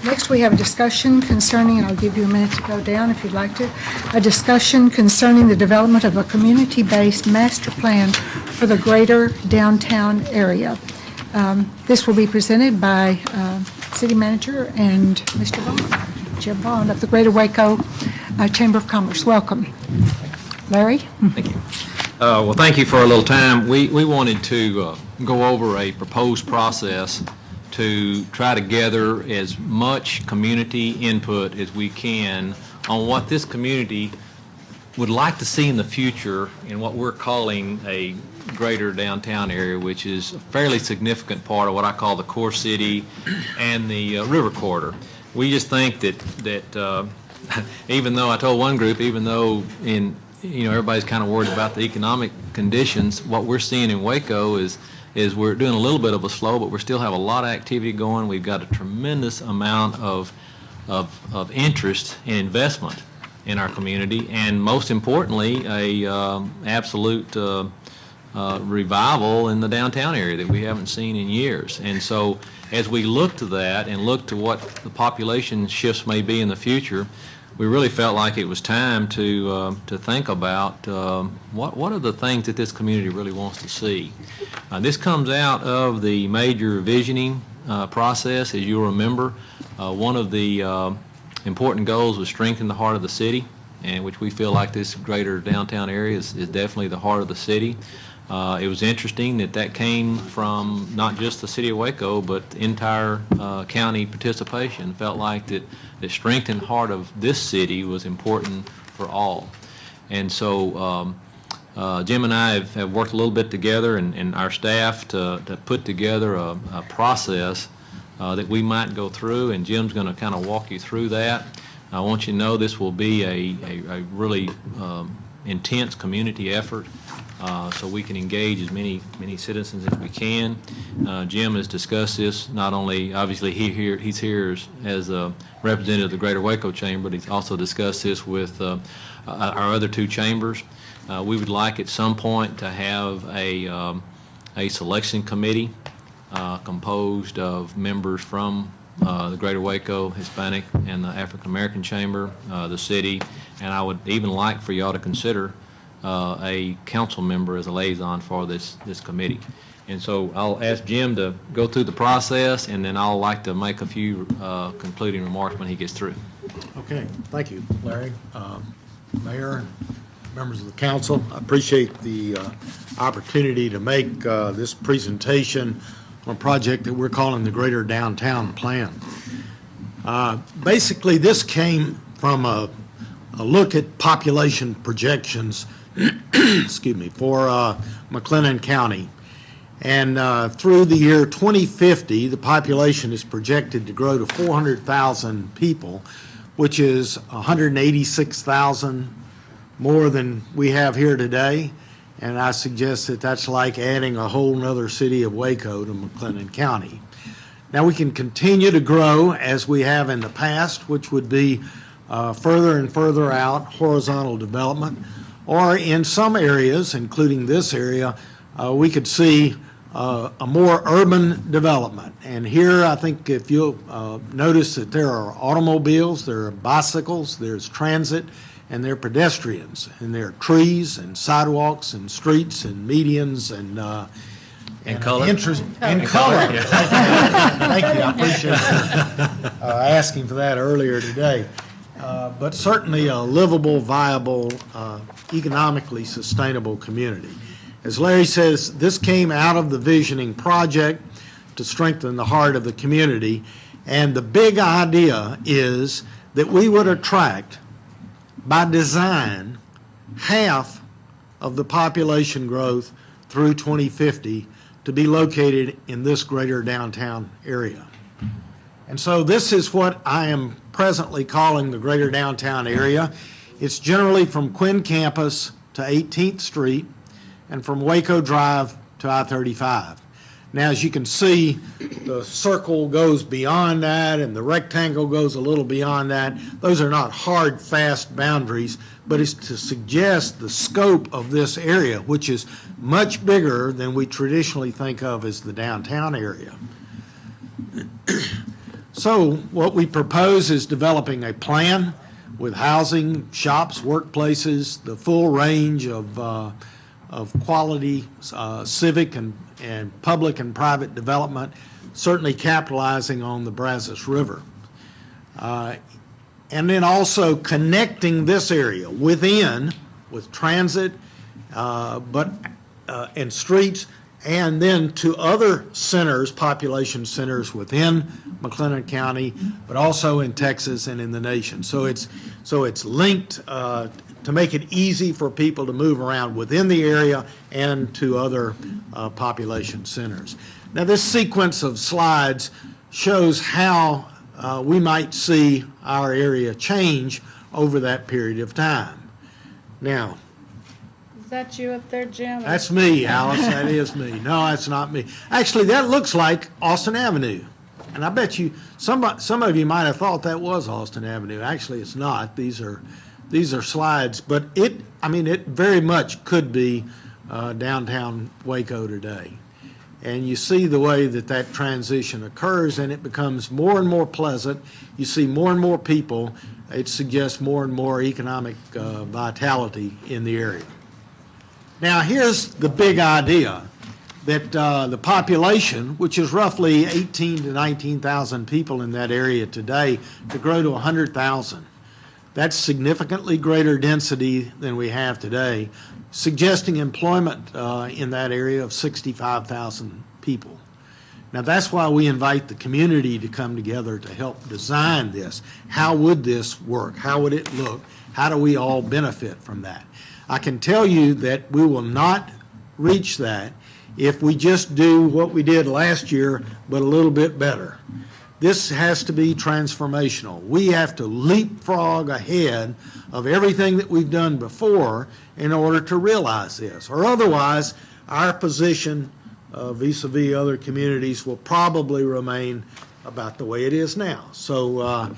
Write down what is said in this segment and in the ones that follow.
Next, we have a discussion concerning, and I'll give you a minute to go down if you'd like to, a discussion concerning the development of a community-based master plan for the greater downtown area. This will be presented by City Manager and Mr. Bond, Jim Bond of the Greater Waco Chamber of Commerce. Welcome. Larry? Thank you. Well, thank you for a little time. We wanted to go over a proposed process to try to gather as much community input as we can on what this community would like to see in the future in what we're calling a greater downtown area, which is a fairly significant part of what I call the core city and the river corridor. We just think that even though I told one group, even though everybody's kind of worried about the economic conditions, what we're seeing in Waco is we're doing a little bit of a slow, but we still have a lot of activity going. We've got a tremendous amount of interest and investment in our community, and most importantly, a absolute revival in the downtown area that we haven't seen in years. And so as we look to that and look to what the population shifts may be in the future, we really felt like it was time to think about what are the things that this community really wants to see. This comes out of the major visioning process. As you'll remember, one of the important goals was strengthen the heart of the city, and which we feel like this greater downtown area is definitely the heart of the city. It was interesting that came from not just the city of Waco, but the entire county participation. Felt like that the strengthened heart of this city was important for all. And so Jim and I have worked a little bit together, and our staff to put together a process that we might go through, and Jim's going to kind of walk you through that. I want you to know this will be a really intense community effort, so we can engage as many citizens as we can. Jim has discussed this. Not only, obviously, he's here as a representative of the Greater Waco Chamber, but he's also discussed this with our other two chambers. We would like at some point to have a selection committee composed of members from the Greater Waco Hispanic and the African American Chamber, the city, and I would even like for y'all to consider a council member as a liaison for this committee. And so I'll ask Jim to go through the process, and then I'll like to make a few concluding remarks when he gets through. Okay, thank you, Larry. Mayor and members of the council, I appreciate the opportunity to make this presentation on a project that we're calling the Greater Downtown Plan. Basically, this came from a look at population projections excuse me, for McLennan County. And through the year 2050, the population is projected to grow to 400,000 people, which is 186,000 more than we have here today. And I suggest that that's like adding a whole nother city of Waco to McLennan County. Now we can continue to grow as we have in the past, which would be further and further out horizontal development, or in some areas, including this area, we could see a more urban development. And here I think if you'll notice that there are automobiles, there are bicycles, there's transit, and there are pedestrians, and there are trees and sidewalks and streets and medians and color. And color. Yeah. Thank you. I appreciate asking for that earlier today. But certainly a livable, viable, economically sustainable community. As Larry says, this came out of the visioning project to strengthen the heart of the community, and the big idea is that we would attract, by design, half of the population growth through 2050 to be located in this greater downtown area. And so this is what I am presently calling the greater downtown area. It's generally from Quinn Campus to 18th Street and from Waco Drive to I-35. Now, as you can see, the circle goes beyond that and the rectangle goes a little beyond that. Those are not hard, fast boundaries, but it's to suggest the scope of this area, which is much bigger than we traditionally think of as the downtown area. So what we propose is developing a plan with housing, shops, workplaces, the full range of quality civic and public and private development, certainly capitalizing on the Brazos River. And then also connecting this area within with transit and streets, and then to other centers, population centers within McLennan County, but also in Texas and in the nation. So it's linked to make it easy for people to move around within the area and to other population centers. Now, this sequence of slides shows how we might see our area change over that period of time. Now, Is that you up there, Jim? that's me, Alice. That is me. No, that's not me. Actually, that looks like Austin Avenue. And I bet you, some of you might have thought that was Austin Avenue. Actually, it's not. These are slides, but it very much could be downtown Waco today. And you see the way that transition occurs, and it becomes more and more pleasant. You see more and more people. It suggests more and more economic vitality in the area. Now, here's the big idea, that the population, which is roughly 18 to 19,000 people in that area today, to grow to 100,000. That's significantly greater density than we have today, suggesting employment in that area of 65,000 people. Now, that's why we invite the community to come together to help design this. How would this work? How would it look? How do we all benefit from that? I can tell you that we will not reach that if we just do what we did last year, but a little bit better. This has to be transformational. We have to leapfrog ahead of everything that we've done before in order to realize this, or otherwise our position vis-a-vis other communities will probably remain about the way it is now. So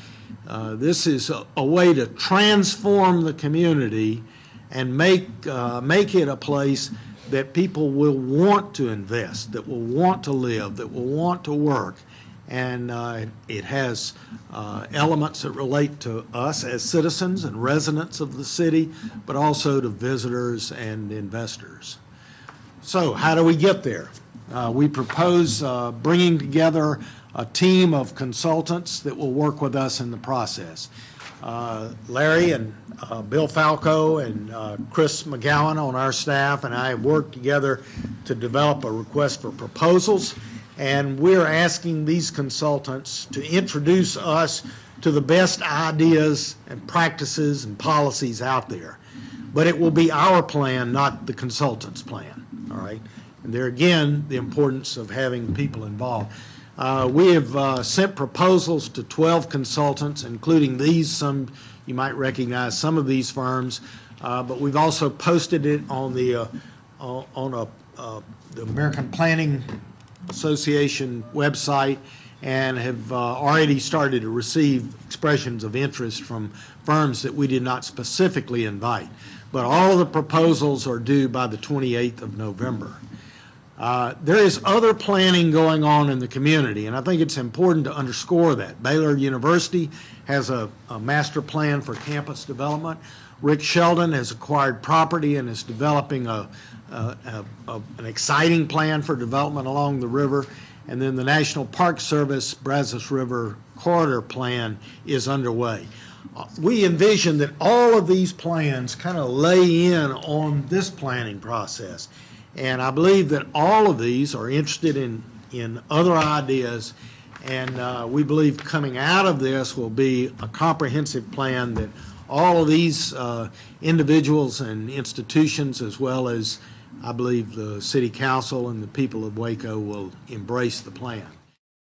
this is a way to transform the community and make it a place that people will want to invest, that will want to live, that will want to work. And it has elements that relate to us as citizens and residents of the city, but also to visitors and investors. So how do we get there? We propose bringing together a team of consultants that will work with us in the process. Larry and Bill Falco and Chris McGowan on our staff and I have worked together to develop a request for proposals, and we're asking these consultants to introduce us to the best ideas and practices and policies out there. But it will be our plan, not the consultants' plan, all right? And there again, the importance of having people involved. We have sent proposals to 12 consultants, including these. Some you might recognize some of these firms, but we've also posted it on the American Planning Association website, and have already started to receive expressions of interest from firms that we did not specifically invite. But all of the proposals are due by the 28th of November. There is other planning going on in the community, and I think it's important to underscore that. Baylor University has a master plan for campus development. Rick Sheldon has acquired property and is developing an exciting plan for development along the river. And then the National Park Service Brazos River Corridor Plan is underway. We envision that all of these plans kind of lay in on this planning process. And I believe that all of these are interested in other ideas, and we believe coming out of this will be a comprehensive plan that all of these individuals and institutions, as well as I believe the City Council and the people of Waco, will embrace the plan.